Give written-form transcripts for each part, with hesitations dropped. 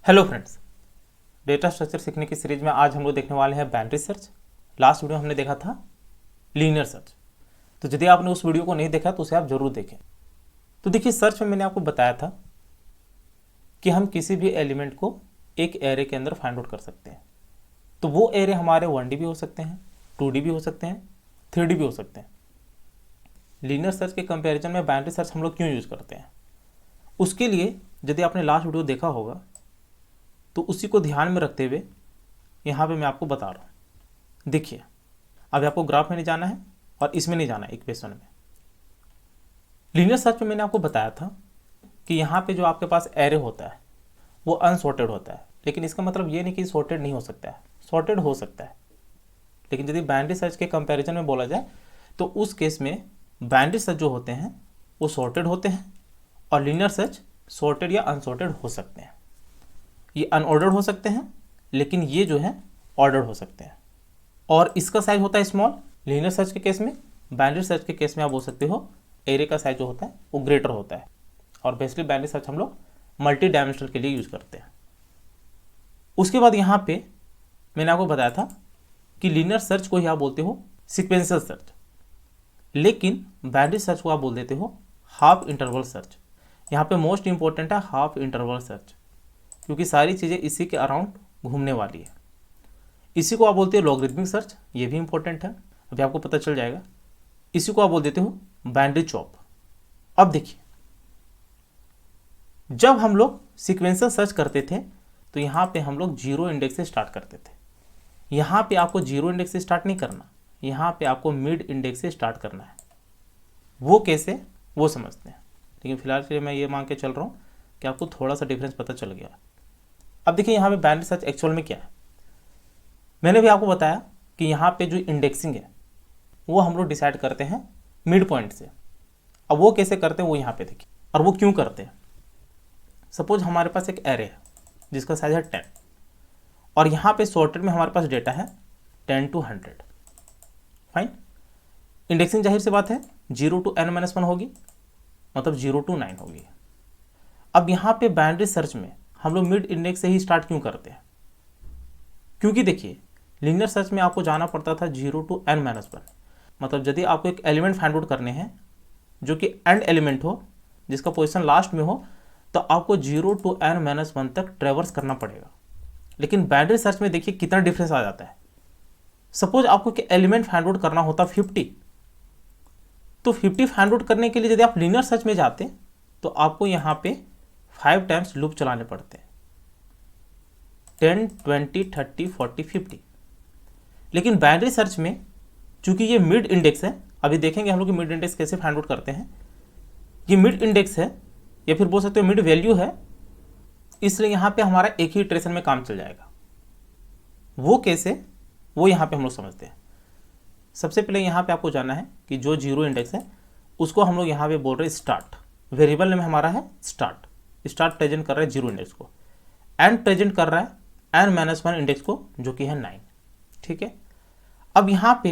Hello friends, data structure सीखने की series में आज हम लोग देखने वाले हैं बाइनरी सर्च। लास्ट वीडियो हमने देखा था लीनियर सर्च। तो यदि आपने उस वीडियो को नहीं देखा तो उसे आप जरूर देखें। तो देखिए, सर्च में मैंने आपको बताया था कि हम किसी भी एलिमेंट को एक एरे के अंदर फाइंड आउट कर सकते हैं। तो वो एरे हमारे 1D भी हो सकते हैं, 2D भी हो सकते हैं, 3D भी हो सकते हैं। लीनियर सर्च के कंपेरिजन में बाइनरी सर्च हम लोग क्यों यूज करते हैं, उसके लिए यदि आपने लास्ट वीडियो देखा होगा तो उसी को ध्यान में रखते हुए यहाँ पे मैं आपको बता रहा हूँ। देखिए, अब आपको ग्राफ में नहीं जाना है और इसमें नहीं जाना है, इक्वेशन में। लीनियर सर्च में मैंने आपको बताया था कि यहाँ पे जो आपके पास एरे होता है वो अनसॉर्टेड होता है, लेकिन इसका मतलब ये नहीं कि सॉर्टेड नहीं हो सकता है, सॉर्टेड हो सकता है। लेकिन यदि बाइनरी सर्च के कंपैरिजन में बोला जाए तो उस केस में बाइनरी सर्च जो होते हैं वो सॉर्टेड होते हैं और लीनियर सर्च सॉर्टेड या अनसॉर्टेड हो सकते हैं। ये अनऑर्डर्ड हो सकते हैं, लेकिन ये जो है ऑर्डर्ड हो सकते हैं। और इसका साइज होता है स्मॉल लीनियर सर्च के केस में। बाइनरी सर्च के केस में आप बोल सकते हो एरे का साइज जो होता है वो ग्रेटर होता है। और बेसिकली बाइनरी सर्च हम लोग मल्टी डायमेंशनल के लिए यूज करते हैं। उसके बाद यहाँ पे मैंने आपको बताया था कि लीनियर सर्च को ही आप बोलते हो सिक्वेंशियल सर्च, लेकिन बाइनरी सर्च को आप बोल देते हो हाफ इंटरवल सर्च। यहाँ पे मोस्ट इंपॉर्टेंट है हाफ इंटरवल सर्च, क्योंकि सारी चीज़ें इसी के अराउंड घूमने वाली है। इसी को आप बोलते हो लॉगरिथमिक सर्च, ये भी इंपॉर्टेंट है, अभी आपको पता चल जाएगा। इसी को आप बोल देते हो बाइनरी चॉप। अब देखिए, जब हम लोग सीक्वेंशियल सर्च करते थे तो यहाँ पे हम लोग जीरो इंडेक्स से स्टार्ट करते थे। यहाँ पे आपको जीरो इंडेक्स से स्टार्ट नहीं करना, यहाँ पे आपको मिड इंडेक्स से स्टार्ट करना है। वो कैसे, वो समझते हैं। लेकिन फिलहाल के लिए मैं ये मान के चल रहा हूँ कि आपको थोड़ा सा डिफरेंस पता चल गया। अब देखिए, यहाँ पे बाइनरी सर्च एक्चुअल में क्या है। मैंने भी आपको बताया कि यहाँ पे जो इंडेक्सिंग है वो हम लोग डिसाइड करते हैं मिड पॉइंट से। अब वो कैसे करते हैं वो यहाँ पे देखिए, और वो क्यों करते हैं। सपोज हमारे पास एक एरे है जिसका साइज है 10 और यहाँ पे सॉर्टेड में हमारे पास डेटा है 10 to 100। फाइन, इंडेक्सिंग जाहिर सी बात है 0 to n-1 होगी, मतलब 0 to 9 होगी। अब यहाँ पे बाइनरी सर्च में हम लोग मिड इंडेक्स से ही स्टार्ट क्यों करते हैं, क्योंकि देखिए लीनियर सर्च में आपको जाना पड़ता था 0 to n-1। मतलब यदि आपको एक एलिमेंट फाइंड आउट करने हैं जो कि एंड एलिमेंट हो, जिसका पोजीशन लास्ट में हो, तो आपको 0 to n-1 तक ट्रेवर्स करना पड़ेगा। लेकिन बाइनरी सर्च में देखिए कितना डिफरेंस आ जाता है। सपोज आपको एक एलिमेंट फाइंड आउट करना होता 50, तो 50 फाइंड आउट करने के लिए यदि आप लीनियर सर्च में जाते तो आपको यहाँ पे 5 टाइम्स लूप चलाने पड़ते हैं, 10, 20, 30, 40, 50। लेकिन बाइनरी सर्च में चूंकि ये मिड इंडेक्स है, अभी देखेंगे हम लोग मिड इंडेक्स कैसे फाइंड आउट करते हैं। ये मिड इंडेक्स है या फिर बोल सकते हो मिड वैल्यू है, इसलिए यहाँ पे हमारा एक ही इटरेशन में काम चल जाएगा। वो कैसे, वो यहाँ पे हम लोग समझते हैं। सबसे पहले यहाँ पे आपको जानना है कि जो जीरो इंडेक्स है उसको हम लोग यहाँ पे बोल रहे हैं स्टार्ट। वेरिएबल नेम हमारा है स्टार्ट। स्टार्ट प्रेजेंट कर रहा है जीरो इंडेक्स को, एंड प्रेजेंट कर रहा है n-1 इंडेक्स को, जो कि है 9। ठीक है। अब यहाँ पे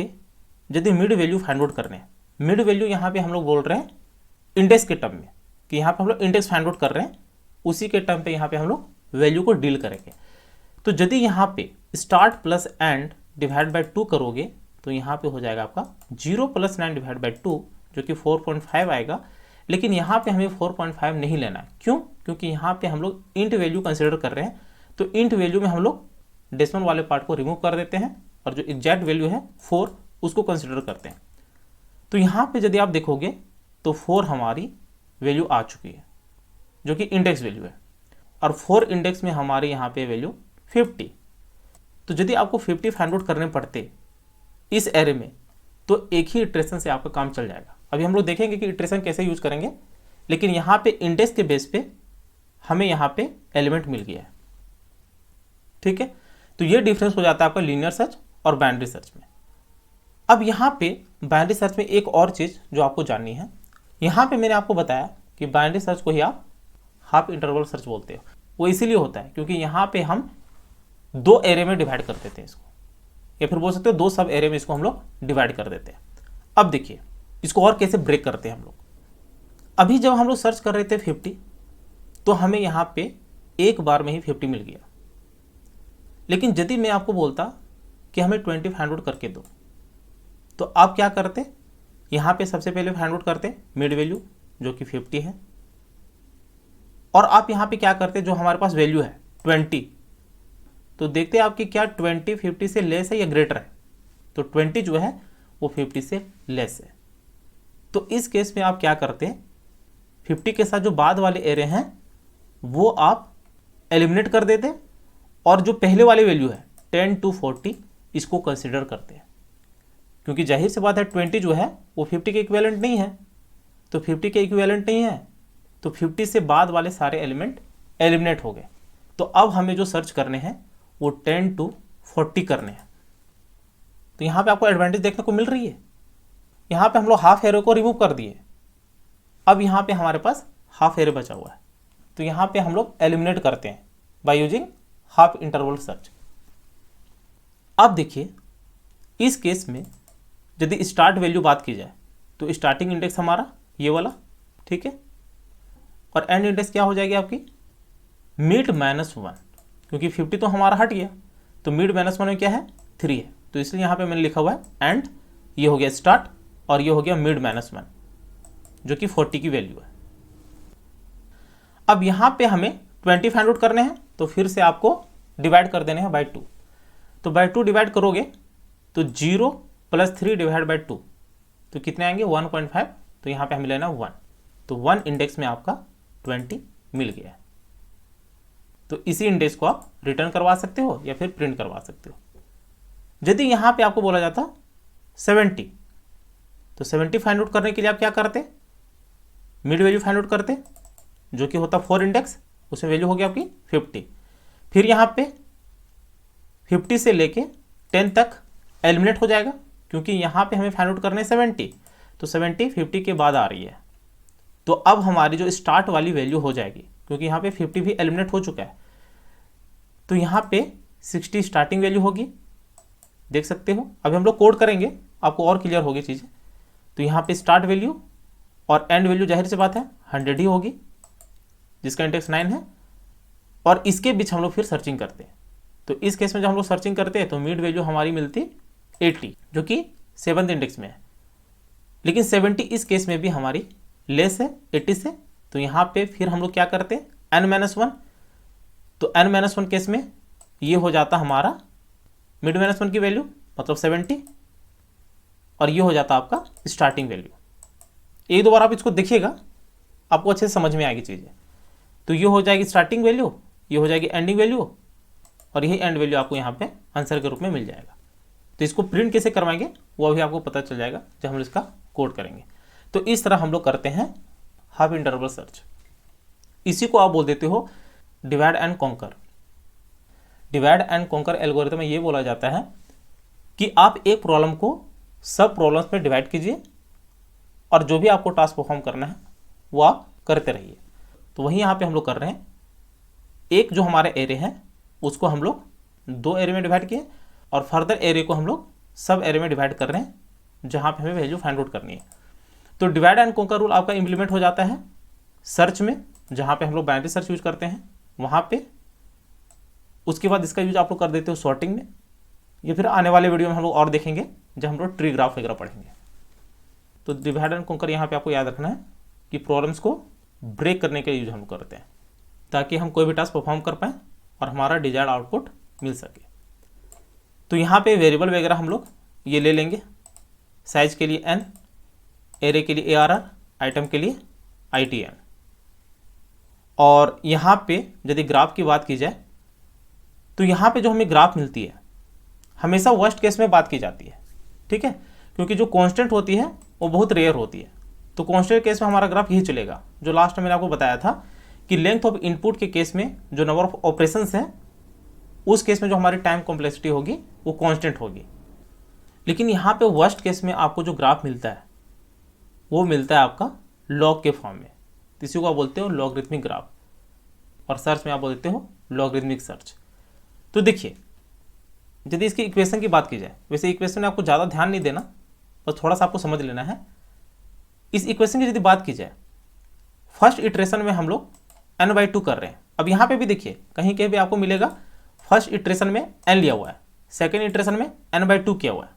यदि मिड वैल्यू फाइंड आउट करने हैं, मिड वैल्यू यहाँ पे हम लोग बोल रहे हैं इंडेक्स के टर्म में, कि यहाँ पे हम लोग इंडेक्स फाइंड आउट कर रहे हैं, उसी के टर्म पे यहाँ पे हम लोग वैल्यू को डील करेंगे। तो यदि यहाँ पे start plus and divide by 2 करोगे तो यहाँ पे हो जाएगा आपका 0 + 9 डिवाइड बाई 2, जो कि 4.5 आएगा। लेकिन यहाँ पे हमें 4.5 नहीं लेना है। क्यों? क्योंकि यहाँ पे हम लोग इंट वैल्यू कंसिडर कर रहे हैं, तो इंट वैल्यू में हम लोग डेसिमल वाले पार्ट को रिमूव कर देते हैं और जो एग्जैक्ट वैल्यू है 4 उसको कंसिडर करते हैं। तो यहाँ पे यदि आप देखोगे तो 4 हमारी वैल्यू आ चुकी है, जो कि इंडेक्स वैल्यू है, और 4 इंडेक्स में हमारे यहाँ पे वैल्यू 50। तो यदि आपको 50 फाइंड आउट करने पड़ते इस एरे में तो एक ही इटरेशन से आपका काम चल जाएगा। अभी हम लोग देखेंगे कि इटरेशन कैसे यूज करेंगे, लेकिन यहाँ पे इंडेक्स के बेस पे हमें यहाँ पे एलिमेंट मिल गया है। ठीक है, तो ये डिफरेंस हो जाता है आपका लीनियर सर्च और बाइनरी सर्च में। अब यहाँ पे बाइनरी सर्च में एक और चीज जो आपको जाननी है, यहाँ पे मैंने आपको बताया कि बाइनरी सर्च को ही आप हाफ इंटरवल सर्च बोलते हो। वो इसीलिए होता है क्योंकि यहाँ पे हम 2 एरे में डिवाइड कर देते हैं इसको, या फिर बोल सकते हो 2 सब एरे में इसको हम लोग डिवाइड कर देते हैं। अब देखिए इसको और कैसे ब्रेक करते हैं हम लोग। अभी जब हम लोग सर्च कर रहे थे 50, तो हमें यहाँ पे एक बार में ही 50 मिल गया। लेकिन यदि मैं आपको बोलता कि हमें 20 फाइंड आउट करके दो, तो आप क्या करते, यहाँ पे सबसे पहले फाइंड आउट करते मिड वैल्यू जो कि 50 है, और आप यहाँ पे क्या करते, जो हमारे पास वैल्यू है 20, तो देखते हैं आपकी क्या 20 50 से लेस है या ग्रेटर है, तो 20 जो है वो 50 से लेस है। तो इस केस में आप क्या करते हैं, 50 के साथ जो बाद वाले एरे हैं वो आप एलिमिनेट कर देते, और जो पहले वाली वैल्यू है 10 to 40 इसको कंसिडर करते हैं, क्योंकि जाहिर सी बात है 20 जो है वो 50 के इक्विवेलेंट नहीं है, तो 50 के इक्विवेलेंट नहीं है तो 50 से बाद वाले सारे एलिमेंट एलिमिनेट हो गए। तो अब हमें जो सर्च करने हैं वो 10 to 40 करने हैं। तो यहाँ पे आपको एडवांटेज देखने को मिल रही है, यहाँ पे हम लोग हाफ एरे को रिमूव कर दिए, अब यहाँ पे हमारे पास हाफ एरे बचा हुआ है, तो यहाँ पे हम लोग एलिमिनेट करते हैं by using half interval search. अब देखिए इस केस में यदि स्टार्ट वैल्यू बात की जाए तो स्टार्टिंग इंडेक्स हमारा ये वाला, ठीक है, और एंड इंडेक्स क्या हो जाएगी आपकी मिड -1, क्योंकि 50 तो हमारा हट गया, तो मिड -1 में क्या है 3 है, तो इसलिए यहाँ पे मैंने लिखा हुआ है एंड, ये हो गया स्टार्ट और ये हो गया मिड -1 जो कि 40 की वैल्यू है। अब यहाँ पे हमें 20 फाइंड आउट करने हैं, तो फिर से आपको डिवाइड कर देने हैं बाय 2, तो बाय 2 डिवाइड करोगे तो 0 + 3 डिवाइड बाय 2 तो कितने आएंगे 1.5, तो यहाँ पे हमें लेना 1, तो 1 इंडेक्स में आपका 20 मिल गया है। तो इसी इंडेक्स को आप रिटर्न करवा सकते हो या फिर प्रिंट करवा सकते हो। यदि यहाँ पे आपको बोला जाता 70, तो 70 फाइंड आउट करने के लिए आप क्या करते, मिड वैल्यू फाइंड आउट करते जो कि होता 4 इंडेक्स, उसमें वैल्यू हो गया आपकी 50, फिर यहाँ पे 50 से लेके 10 तक एलिमिनेट हो जाएगा, क्योंकि यहाँ पे हमें फाइंड आउट करने 70, तो 70 50 के बाद आ रही है, तो अब हमारी जो स्टार्ट वाली वैल्यू हो जाएगी, क्योंकि यहाँ पे 50 भी एलिमिनेट हो चुका है, तो यहाँ पे 60 स्टार्टिंग वैल्यू होगी, देख सकते हो। अभी हम लोग कोड करेंगे, आपको और क्लियर होगी चीज़ें। तो यहाँ पे स्टार्ट वैल्यू और एंड वैल्यू जाहिर सी बात है 100 ही होगी, जिसका इंडेक्स 9 है, और इसके बीच हम लोग फिर सर्चिंग करते हैं। तो इस केस में जब हम लोग सर्चिंग करते हैं तो मिड वैल्यू हमारी मिलती 80 जो कि 7th इंडेक्स में है, लेकिन 70 इस केस में भी हमारी लेस है 80 से, तो यहाँ पे फिर हम लोग क्या करते हैं n-1, तो n-1 केस में ये हो जाता हमारा मिड -1 की वैल्यू मतलब 70, और ये हो जाता आपका स्टार्टिंग वैल्यू। एक दो बार आप इसको देखिएगा, आपको अच्छे से समझ में आएगी चीज़ें। तो ये हो जाएगी स्टार्टिंग वैल्यू, ये हो जाएगी एंडिंग वैल्यू, और यही एंड वैल्यू आपको यहाँ पे आंसर के रूप में मिल जाएगा। तो इसको प्रिंट कैसे करवाएंगे वो अभी आपको पता चल जाएगा जब हम इसका कोड करेंगे। तो इस तरह हम लोग करते हैं हाफ इंटरवल सर्च। इसी को आप बोल देते हो divide and conquer. Divide and conquer algorithm में ये बोला जाता है कि आप एक प्रॉब्लम को सब प्रॉब्लम्स में डिवाइड कीजिए, और जो भी आपको टास्क परफॉर्म करना है वो आप करते रहिए। तो वही यहाँ पे हम लोग कर रहे हैं, एक जो हमारे एरे है उसको हम लोग 2 एरे में डिवाइड किए, और फर्दर एरे को हम लोग सब एरे में डिवाइड कर रहे हैं जहाँ पे हमें वैल्यू फाइंड आउट करनी है। तो डिवाइड एंड कॉन्कर रूल आपका इंप्लीमेंट हो जाता है सर्च में, जहाँ पे हम लोग बाइनरी सर्च यूज करते हैं वहाँ पे। उसके बाद इसका यूज आप लोग कर देते हो सॉर्टिंग में, ये फिर आने वाले वीडियो में हम लोग और देखेंगे जब हम लोग ट्री ग्राफ वगैरह पढ़ेंगे। तो डिवाइड एंड कॉन्कर यहाँ पे आपको याद रखना है कि प्रॉब्लम्स को ब्रेक करने के यूज हम लोग करते हैं, ताकि हम कोई भी टास्क परफॉर्म कर पाएँ और हमारा डिजायर्ड आउटपुट मिल सके। तो यहाँ पे वेरिएबल वगैरह हम लोग ये ले लेंगे, साइज के लिए n, एरे के लिए ARR, आइटम के लिए ITN। और यहाँ पे यदि ग्राफ की बात की जाए तो यहाँ पे जो हमें ग्राफ मिलती है हमेशा वर्स्ट केस में बात की जाती है, ठीक है, क्योंकि जो कांस्टेंट होती है वो बहुत रेयर होती है। तो कांस्टेंट केस में हमारा ग्राफ यही चलेगा, जो लास्ट में मैंने आपको बताया था कि लेंथ ऑफ इनपुट के केस में जो नंबर ऑफ ऑपरेशंस हैं उस केस में जो हमारी टाइम कॉम्प्लेक्सिटी होगी वो कांस्टेंट होगी। लेकिन यहाँ पे वर्स्ट केस में आपको जो ग्राफ मिलता है वो मिलता है आपका लॉग के फॉर्म में, तो इसी को आप बोलते हो लॉगरिथमिक ग्राफ, और सर्च में आप बोलते हो लॉगरिथमिक सर्च। तो देखिए यदि इसकी इक्वेशन की बात की जाए, वैसे इक्वेशन में आपको ज़्यादा ध्यान नहीं देना, बस थोड़ा सा आपको समझ लेना है। इस इक्वेशन की यदि बात की जाए, फर्स्ट इटरेशन में हम लोग n/2 कर रहे हैं, अब यहाँ पे भी देखिए कहीं कहीं भी आपको मिलेगा फर्स्ट इटरेशन में n लिया हुआ है, सेकेंड इटरेशन में n/2 किया हुआ है।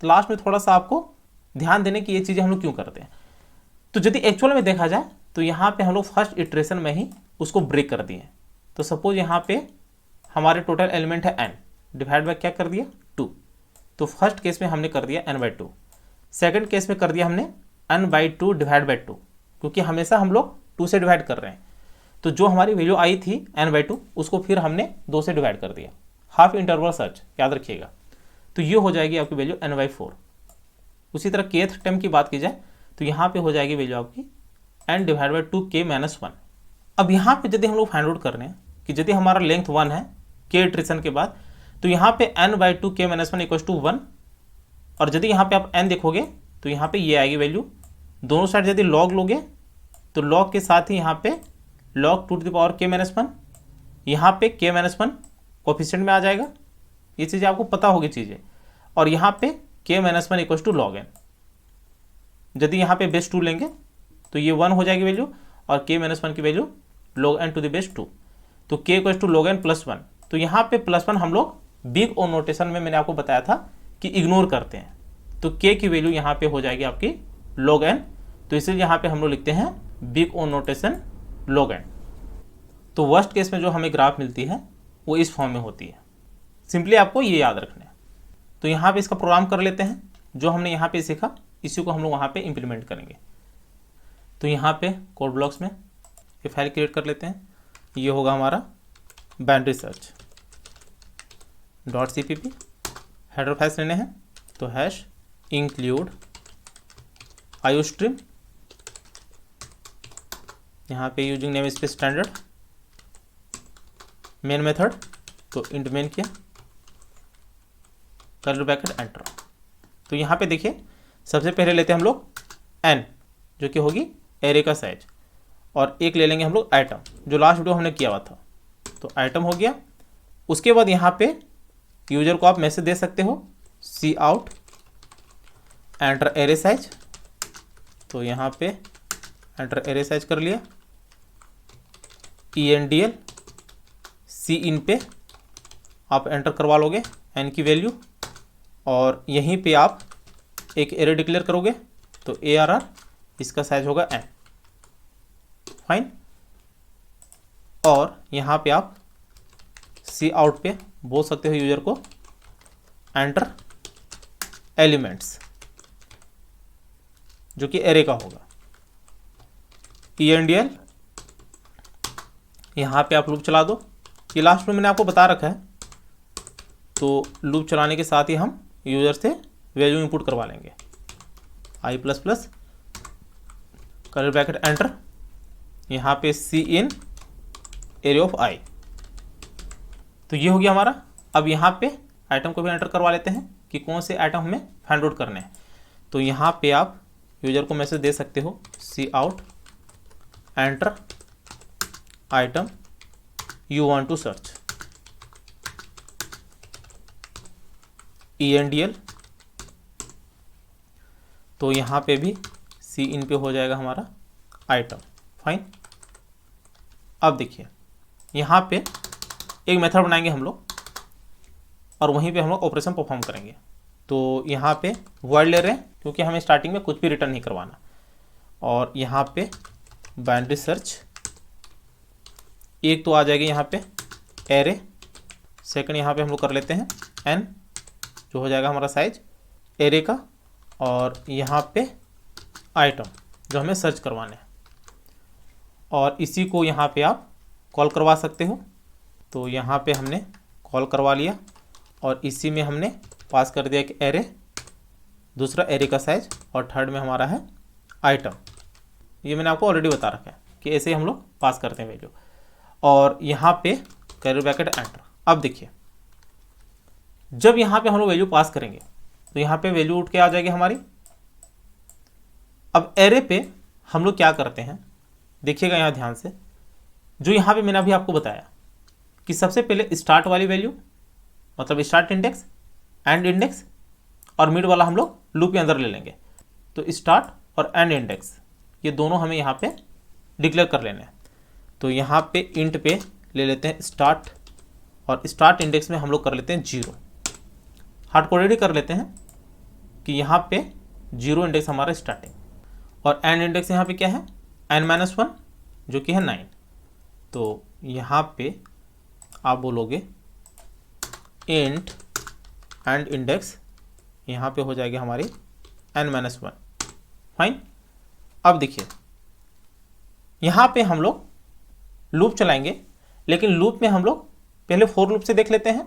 तो लास्ट में थोड़ा सा आपको ध्यान देने की ये चीज़ें हम लोग क्यों करते हैं। तो यदि एक्चुअल में देखा जाए तो यहाँ पे हम लोग फर्स्ट इटरेशन में ही उसको ब्रेक कर दिए। तो सपोज यहाँ पे हमारे टोटल एलिमेंट है n, डिवाइड बाय क्या कर दिया 2। तो फर्स्ट केस में हमने कर दिया n/2, सेकंड केस में कर दिया हमने n/2 डिवाइड बाय 2, क्योंकि हमेशा हम लोग 2 से डिवाइड कर रहे हैं। तो जो हमारी वैल्यू आई थी n/2 उसको फिर हमने 2 से डिवाइड कर दिया, हाफ इंटरवल सर्च याद रखिएगा। तो ये हो जाएगी आपकी वैल्यू n/4। उसी तरह kth टर्म की बात की जाए तो यहाँ पे हो जाएगी वैल्यू आपकी n डिवाइड बाई 2k-1। अब यहाँ पे यदि हम लोग फाइंड आउट कर रहे हैं कि यदि हमारा लेंथ 1 है k इटरेशन के बाद, तो यहाँ पे n/2k-1 इक्वल्स टू 1। और यदि यहाँ पे आप n देखोगे तो यहाँ पे ये आएगी वैल्यू। दोनों साइड यदि लॉग लोगे तो लॉग के साथ ही यहाँ पे log 2 to the power k-1, यहाँ पे k-1 कोफिशिएंट में आ जाएगा। ये चीज़ें आपको पता होगी चीज़ें। और यहाँ पे k-1 equals to log n। यदि यहाँ पे बेस 2 लेंगे तो ये 1 हो जाएगी वैल्यू, और k-1 की value log n to the base 2। तो k equals to log n plus 1। तो यहाँ पे +1 हम लोग बिग ओ नोटेशन में मैंने आपको बताया था कि इग्नोर करते हैं। तो k की वैल्यू यहाँ पे हो जाएगी आपकी log n। तो इसलिए यहाँ पे हम लोग लिखते हैं big O notation log n। तो वर्स्ट केस में जो हमें ग्राफ मिलती है वो इस फॉर्म में होती है। सिंपली आपको ये याद रखना है। तो यहाँ पे इसका प्रोग्राम कर लेते हैं। जो हमने यहाँ पे सीखा इसी को हम लोग वहाँ पे इम्प्लीमेंट करेंगे। तो यहाँ पे कोड ब्लॉक्स में ये फाइल क्रिएट कर लेते हैं। ये होगा हमारा binary search .cpp। Header files लेने हैं तो हैश इंक्लूड iostream, यहाँ पे using name space standard, main method तो इंट मेन किया, कर्ली ब्रैकेट एंटर। तो यहाँ पे देखिए सबसे पहले लेते हैं हम लोग n, जो कि होगी एरे का साइज, और एक ले लेंगे हम लोग आइटम, जो लास्ट वीडियो हमने किया हुआ था। तो आइटम हो गया। उसके बाद यहाँ पे यूजर को आप मैसेज दे सकते हो cout एंटर एरे साइज। तो यहाँ पे एंटर एरे साइज कर लिया। endl cin पे आप एंटर करवा लोगे n की वैल्यू, और यहीं पे आप एक एरे डिक्लेयर करोगे। तो arr इसका साइज होगा n, फाइन। और यहाँ पे आप cout पे बोल सकते हो यूजर को एंटर एलिमेंट्स, जो कि एरे का होगा। endl यहाँ पे आप लूप चला दो। ये लास्ट में मैंने आपको बता रखा है। तो लूप चलाने के साथ ही हम यूजर से वैल्यू इंपुट करवा लेंगे i++ कर्ली ब्रैकेट एंटर, यहाँ पे cin एरे ऑफ i। तो ये हो गया हमारा। अब यहाँ पे आइटम को भी एंटर करवा लेते हैं कि कौन से आइटम हमें फाइंड आउट करने हैं। तो यहाँ पे आप यूजर को मैसेज दे सकते हो cout enter item you want to search, endl। तो यहाँ पे भी cin पे हो जाएगा हमारा आइटम, फाइन। अब देखिए यहाँ पे एक मेथड बनाएंगे हम लोग, और वहीं पे हम लोग ऑपरेशन परफॉर्म करेंगे। तो यहाँ पे वॉइड ले रहे हैं क्योंकि हमें स्टार्टिंग में कुछ भी रिटर्न नहीं करवाना। और यहाँ पे बाइनरी सर्च, एक तो आ जाएगी यहाँ पे एरे, सेकंड यहाँ पे हम लोग कर लेते हैं n, जो हो जाएगा हमारा साइज एरे का, और यहाँ पे आइटम जो हमें सर्च करवाने हैं। और इसी को यहाँ पे आप कॉल करवा सकते हो। तो यहाँ पे हमने कॉल करवा लिया, और इसी में हमने पास कर दिया एक एरे, दूसरा एरे का साइज, और थर्ड में हमारा है आइटम। ये मैंने आपको ऑलरेडी बता रखा है कि ऐसे ही हम लोग पास करते हैं वैल्यू। और यहाँ पे कर्ली ब्रैकेट एंटर। अब देखिए जब यहाँ पे हम लोग वैल्यू पास करेंगे तो यहाँ पे वैल्यू उठ के आ जाएगी हमारी। अब एरे पे हम लोग क्या करते हैं, देखिएगा यहाँ ध्यान से। जो यहाँ पे मैंने अभी आपको बताया कि सबसे पहले स्टार्ट वाली वैल्यू, मतलब स्टार्ट इंडेक्स, एंड इंडेक्स, और मिड वाला हम लोग लूप के अंदर ले लेंगे। तो स्टार्ट और एंड इंडेक्स ये दोनों हमें यहाँ पे डिक्लेयर कर लेने हैं। तो यहाँ पे इंट पे ले लेते हैं स्टार्ट, और स्टार्ट इंडेक्स में हम लोग कर लेते हैं 0। हार्ड कोडेड कर लेते हैं कि यहाँ पे 0 इंडेक्स हमारा स्टार्टिंग, और एंड इंडेक्स यहाँ पे क्या है n-1 जो कि है 9। तो यहाँ पे आप बोलोगे इंट एंड इंडेक्स, यहाँ पे हो जाएगी हमारी n-1। फाइन। अब देखिए यहाँ पे हम लोग लूप चलाएंगे, लेकिन लूप में हम लोग पहले फॉर लूप से देख लेते हैं,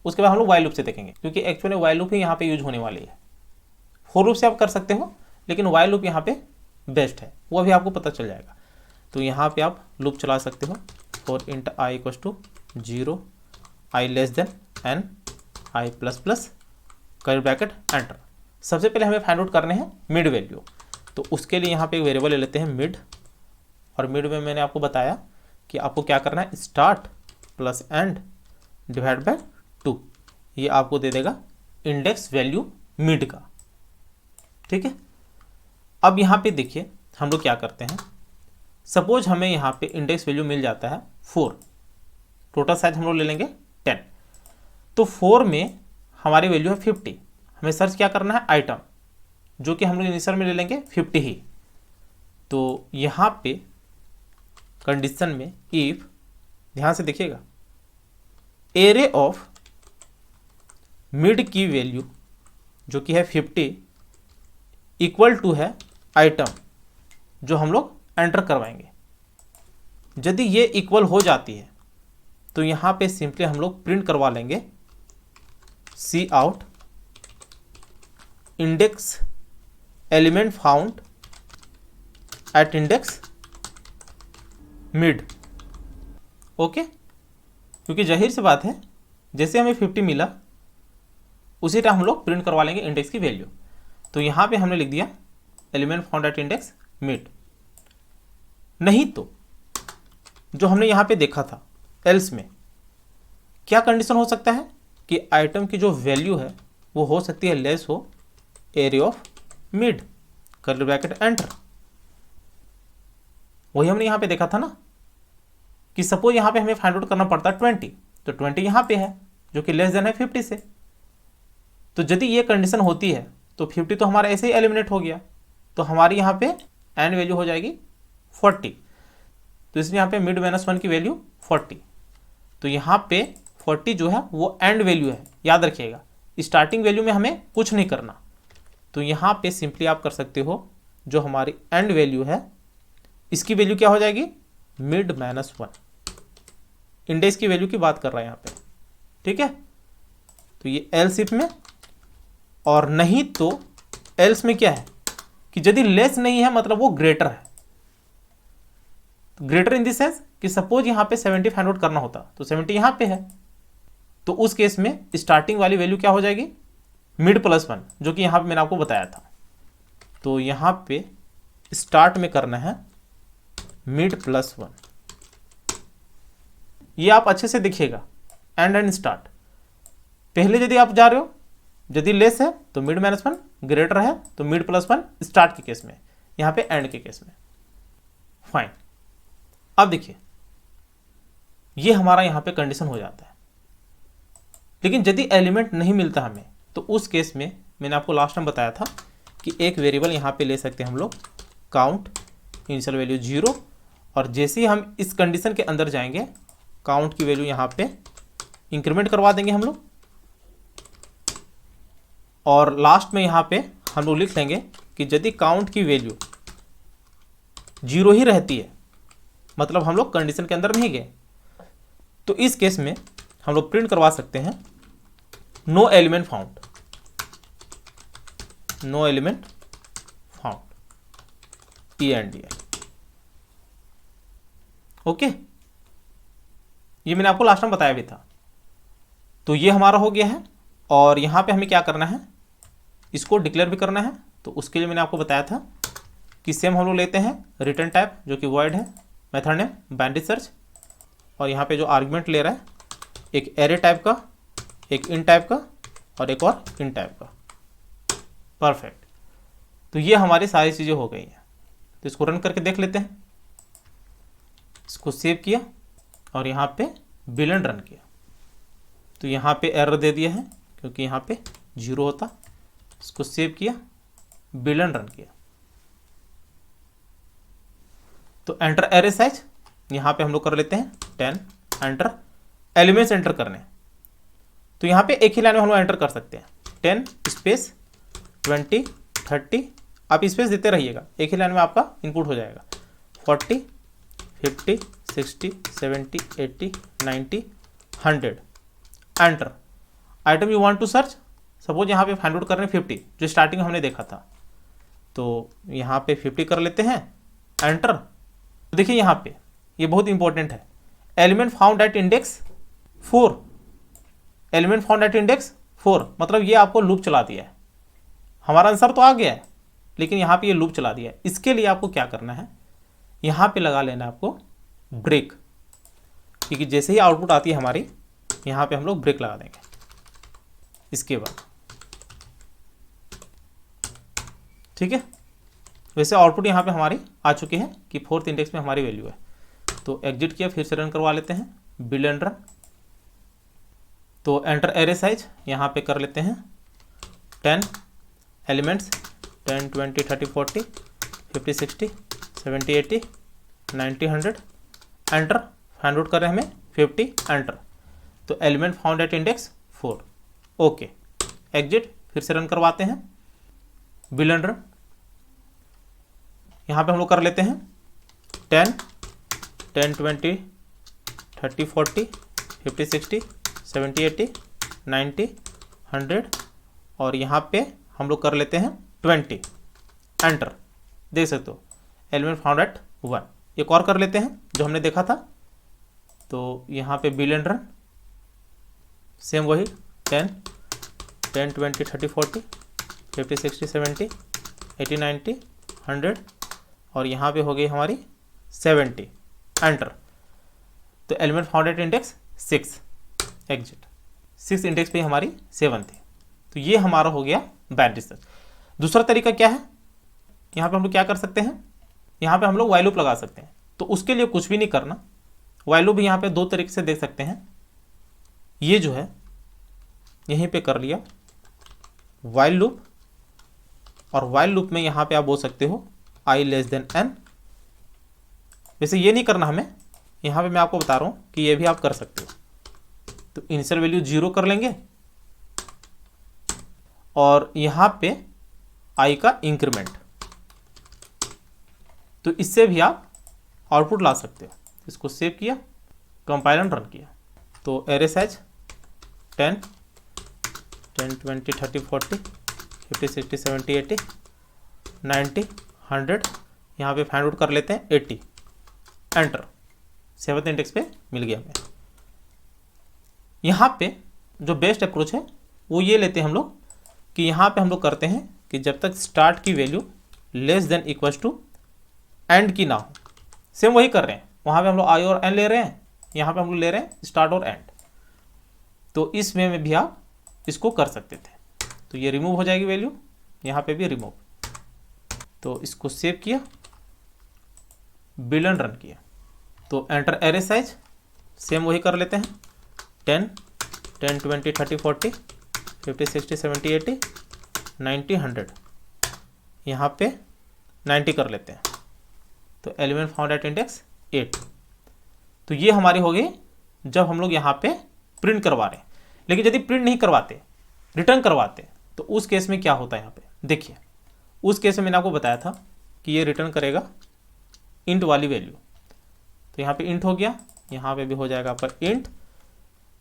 उसके बाद हम लोग वाइल लूप से देखेंगे, क्योंकि एक्चुअली वाइल लूप ही यहाँ पे यूज होने वाली है। फॉर लूप से आप कर सकते हो, लेकिन वाइल लूप यहाँ पे बेस्ट है, वो अभी आपको पता चल जाएगा। तो यहाँ पे आप लूप चला सकते हो for int i equal to 0, i less than n, i plus plus curly bracket enter. सबसे पहले हमें फाइंड आउट करने हैं मिड वैल्यू, तो उसके लिए यहाँ पे एक वेरिएबल ले लेते हैं मिड, और मिड में मैंने आपको बताया कि आपको क्या करना है start plus and divide by 2, ये आपको दे देगा इंडेक्स वैल्यू मिड का। ठीक है। अब यहाँ पे देखिए हम लोग क्या करते हैं, सपोज हमें यहाँ पे इंडेक्स वैल्यू मिल जाता है 4, टोटल साइज हम लोग ले लेंगे 10, तो 4 में हमारी वैल्यू है 50। हमें सर्च क्या करना है आइटम, जो कि हम लोग इनिशियल में ले लेंगे 50 ही। तो यहाँ पे कंडीशन में इफ, ध्यान से देखिएगा, एरे ऑफ मिड की वैल्यू जो कि है 50 इक्वल टू है आइटम जो हम लोग एंटर करवाएंगे। यदि ये इक्वल हो जाती है तो यहाँ पे सिंपली हम लोग प्रिंट करवा लेंगे cout index element found at index mid. Okay, क्योंकि जाहिर सी बात है जैसे हमें 50 मिला उसी टाइम हम लोग प्रिंट करवा लेंगे इंडेक्स की वैल्यू। तो यहाँ पे हमने लिख दिया element found at index mid. नहीं तो जो हमने यहाँ पे देखा था एल्स में क्या कंडीशन हो सकता है कि आइटम की जो वैल्यू है वो हो सकती है लेस हो area of mid, curly bracket enter. वही हमने यहाँ पे देखा था ना कि सपोज यहाँ पे हमें फाइंड आउट करना पड़ता है 20, तो 20 यहाँ पे है जो कि लेस देन है 50 से। तो यदि ये कंडीशन होती है तो 50 तो हमारा ऐसे ही एलिमिनेट हो गया, तो हमारी यहाँ पे एंड वैल्यू हो जाएगी 40। तो इसलिए यहाँ पे मिड -1 की वैल्यू 40। तो यहाँ पे 40 जो है वो एंड वैल्यू है, याद रखिएगा, स्टार्टिंग वैल्यू में हमें कुछ नहीं करना। तो यहाँ पे सिंपली आप कर सकते हो जो हमारी एंड वैल्यू है इसकी वैल्यू क्या हो जाएगी मिड -1, इंडेक्स की वैल्यू की बात कर रहा है यहाँ पे। ठीक है, तो ये एल्स इफ में, और नहीं तो एल्स में क्या है कि यदि लेस नहीं है मतलब वो ग्रेटर है। ग्रेटर इन द सेंस कि सपोज यहाँ पे 70 फाइंड आउट करना होता तो 70 यहाँ पे है, तो उस केस में स्टार्टिंग वाली वैल्यू क्या हो जाएगी मिड +1, जो कि यहाँ पे मैंने आपको बताया था। तो यहाँ पे स्टार्ट में करना है मिड +1। ये आप अच्छे से देखिएगा एंड स्टार्ट। पहले यदि आप जा रहे हो, यदि लेस है तो मिड -1, ग्रेटर है तो मिड +1 स्टार्ट के केस में, यहाँ पे एंड के केस में। फाइन। अब देखिए ये हमारा यहाँ पे कंडीशन हो जाता है, लेकिन यदि एलिमेंट नहीं मिलता हमें तो उस केस में मैंने आपको लास्ट टाइम बताया था कि एक वेरिएबल यहाँ पे ले सकते हैं हम लोग काउंट इनिशियल वैल्यू 0, और जैसे ही हम इस कंडीशन के अंदर जाएंगे काउंट की वैल्यू यहाँ पे इंक्रीमेंट करवा देंगे हम लोग, और लास्ट में यहाँ पे हम लोग लिख लेंगे कि यदि काउंट की वैल्यू 0 ही रहती है मतलब हम लोग कंडीशन के अंदर नहीं गए, तो इस केस में हम लोग प्रिंट करवा सकते हैं no element found, no element found ENDL। Okay, ये मैंने आपको लास्ट टाइम बताया भी था। तो ये हमारा हो गया है, और यहाँ पे हमें क्या करना है इसको डिक्लेयर भी करना है। तो उसके लिए मैंने आपको बताया था कि सेम हम लोग लेते हैं रिटर्न टाइप जो कि वॉइड है, मेथड नेम बाइनरी सर्च, और यहाँ पे जो आर्गुमेंट ले रहा है एक एरे टाइप का, एक इन टाइप का और एक और इन टाइप का। परफेक्ट। तो ये हमारी सारी चीज़ें हो गई हैं। तो इसको रन करके देख लेते हैं। इसको सेव किया और यहाँ पे बिलन रन किया तो यहाँ पे एरर दे दिया है क्योंकि यहाँ पे 0 होता। इसको सेव किया, बिलन रन किया तो एंटर एरे साइज, यहाँ पे हम लोग कर लेते हैं 10। एंटर एलिमेंट्स एंटर करने तो यहाँ पे एक ही लाइन में हम लोग एंटर कर सकते हैं 10 स्पेस 20 30, आप स्पेस देते रहिएगा, एक ही लाइन में आपका इनपुट हो जाएगा 40 50 60 70 80 90 100। Enter item you want to search, suppose यहाँ पे फाइंड आउट कर रहे हैं 50 जो स्टार्टिंग हमने देखा था, तो यहाँ पे 50 कर लेते हैं। एंटर तो देखिए यहाँ पे ये बहुत इंपॉर्टेंट है, element found at index 4, element found at index 4 मतलब ये आपको लूप चला दिया है। हमारा आंसर तो आ गया है लेकिन यहाँ पे ये लूप चला दिया है। इसके लिए आपको क्या करना है, यहाँ पे लगा लेना है आपको ब्रेक, क्योंकि जैसे ही आउटपुट आती है हमारी यहाँ पे हम लोग ब्रेक लगा देंगे। इसके बाद ठीक है, वैसे आउटपुट यहाँ पे हमारी आ चुकी है कि 4th इंडेक्स में हमारी वैल्यू है। तो एग्जिट किया, फिर से रन करवा लेते हैं, बिलियन रन। तो एंटर एरे साइज यहाँ पे कर लेते हैं 10 एलिमेंट्स 10 20 30 40 50 60 70 80 90 100। एंटर फाइंड आउट कर रहे हैं हमें 50। एंटर तो element found at index 4। Okay, exit, फिर से रन करवाते हैं, बिलियन रन। यहाँ पे हम लोग कर लेते हैं 10 10 20 30 40 50 60 70 80 90 100 और यहाँ पे हम लोग कर लेते हैं 20। एंटर, देख सकते हो एलिमेंट फाउंड एट 1। एक और कर लेते हैं जो हमने देखा था, तो यहाँ पे बिलियन रन, सेम वही 10 10 20 30 40 50 60 70 80 90 100 और यहाँ पे हो गई हमारी 70। एंटर तो element found at index 6। Exit, 6 index पे हमारी 7 थी। तो ये हमारा हो गया बाइनरी सर्च। दूसरा तरीका क्या है, यहाँ पे हम लोग क्या कर सकते हैं, यहाँ पे हम लोग व्हाइल लूप लगा सकते हैं। तो उसके लिए कुछ भी नहीं करना, व्हाइल लूप यहाँ पे 2 तरीके से देख सकते हैं। ये जो है यहीं पे कर लिया व्हाइल लूप, और व्हाइल लूप में यहाँ पे आप बोल सकते हो i n। वैसे ये नहीं करना हमें, यहाँ पे मैं आपको बता रहा हूँ कि ये भी आप कर सकते हो। तो इनिशियल वैल्यू 0 कर लेंगे और यहाँ पे i का इंक्रीमेंट, तो इससे भी आप आउटपुट ला सकते हो। इसको सेव किया, कंपाइल एंड रन किया, तो एरे साइज 10 10 20 30 40 50 60 70 80 90 100। यहाँ पे फाइंड आउट कर लेते हैं 80। एंटर, 7th इंडेक्स पे मिल गया हमें। यहाँ पे जो बेस्ट अप्रोच है वो ये लेते हैं हम लोग कि यहाँ पे हम लोग करते हैं कि जब तक स्टार्ट की value less than equals to end की ना हो, सेम वही कर रहे हैं। वहाँ पे हम लोग आई और एन ले रहे हैं, यहाँ पे हम लोग ले रहे हैं स्टार्ट और एंड। तो इस वे में भी आप इसको कर सकते थे। तो ये रिमूव हो जाएगी वैल्यू, यहाँ पे भी रिमूव। तो इसको सेव किया, बिलियन रन किया, तो एंटर एरे साइज, सेम वही कर लेते हैं 10 10 20 30 40 50 60 70 80 90 100। यहाँ पे 90 कर लेते हैं, तो एलिमेंट फाउंड एट इंडेक्स 8। तो ये हमारी हो गई जब हम लोग यहाँ पे प्रिंट करवा रहे हैं। लेकिन यदि प्रिंट नहीं करवाते, रिटर्न करवाते, तो उस केस में क्या होता है यहाँ पे देखिए। उस केस में मैंने आपको बताया था कि ये रिटर्न करेगा इंट वाली वैल्यू। तो यहाँ पे इंट हो गया, यहाँ पे भी हो जाएगा आपका इंट।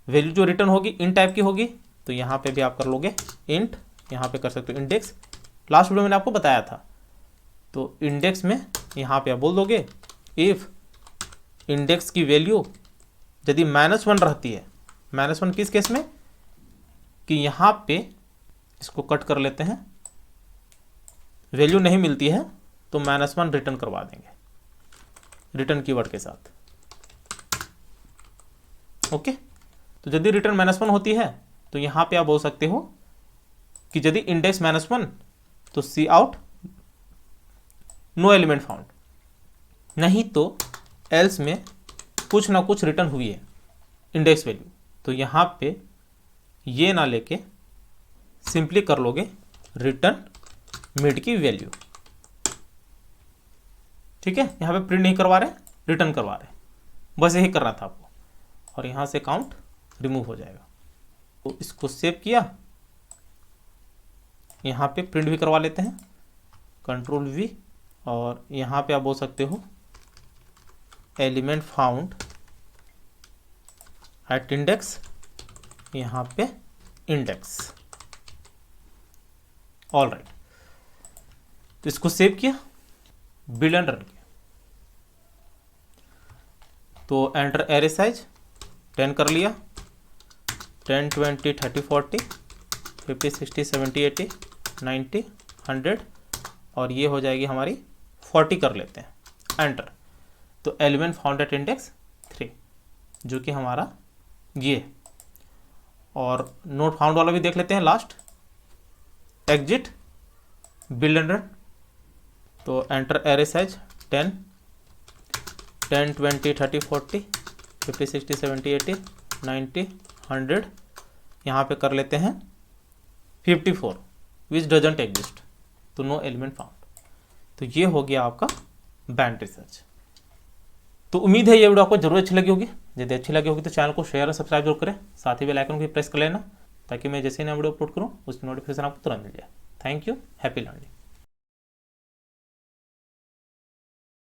वैल्यू जो रिटर्न होगी इंट टाइप की होगी, तो यहाँ पे भी आप कर लोगे इंट, यहाँ पे कर सकते हो इंडेक्स। लास्ट वीडियो में मैंने आपको बताया था। तो इंडेक्स में यहाँ पे आप बोल दोगे इफ इंडेक्स की वैल्यू यदि -1 रहती है, -1 किस केस में, कि यहाँ पे इसको कट कर लेते हैं, वैल्यू नहीं मिलती है तो -1 रिटर्न करवा देंगे रिटर्न कीवर्ड के साथ। ओके, तो यदि रिटर्न -1 होती है तो यहाँ पे आप बोल सकते हो कि यदि इंडेक्स -1 तो सी आउट नो एलिमेंट फाउंड, नहीं तो एल्स में कुछ ना कुछ रिटर्न हुई है इंडेक्स वैल्यू, तो यहाँ पे ये ना लेके सिंपली कर लोगे रिटर्न मिड की वैल्यू। ठीक है, यहाँ पे प्रिंट नहीं करवा रहे, रिटर्न करवा रहे, बस यही करना था आपको, और यहाँ से काउंट रिमूव हो जाएगा। तो इसको सेव किया, यहाँ पे प्रिंट भी करवा लेते हैं, कंट्रोल V, और यहाँ पे आप बोल सकते हो एलिमेंट फाउंड एट इंडेक्स, यहाँ पे इंडेक्स। ऑल राइट, तो इसको सेव किया, बिल्ड एंड रन किया, तो एंटर एरे साइज 10 कर लिया, 10, 20, 30, 40, 50, 60, 70, 80, 90, 100, और ये हो जाएगी हमारी 40 कर लेते हैं, एंटर। तो एलिमेंट फाउंड एट इंडेक्स 3 जो कि हमारा ये, और नोट फाउंड वाला भी देख लेते हैं last, exit, build and run. तो एंटर एरे साइज 10, 10, 20, 30, 40, 50, 60, 70, 80, 90, 100, यहाँ पे कर लेते हैं 54 विच डजंट एग्जिस्ट, तो नो एलिमेंट फाउंड। तो ये हो गया आपका बैंड रिसर्च। तो उम्मीद है ये वीडियो आपको जरूर अच्छी लगी होगी। यदि अच्छी लगी होगी तो चैनल को शेयर और सब्सक्राइब जरूर करें, साथ ही बेल आइकन को भी प्रेस कर लेना ताकि मैं जैसे ही नया वीडियो अपलोड करूँ उसकी नोटिफिकेशन आपको तुरंत मिल जाए। Thank you, happy learning.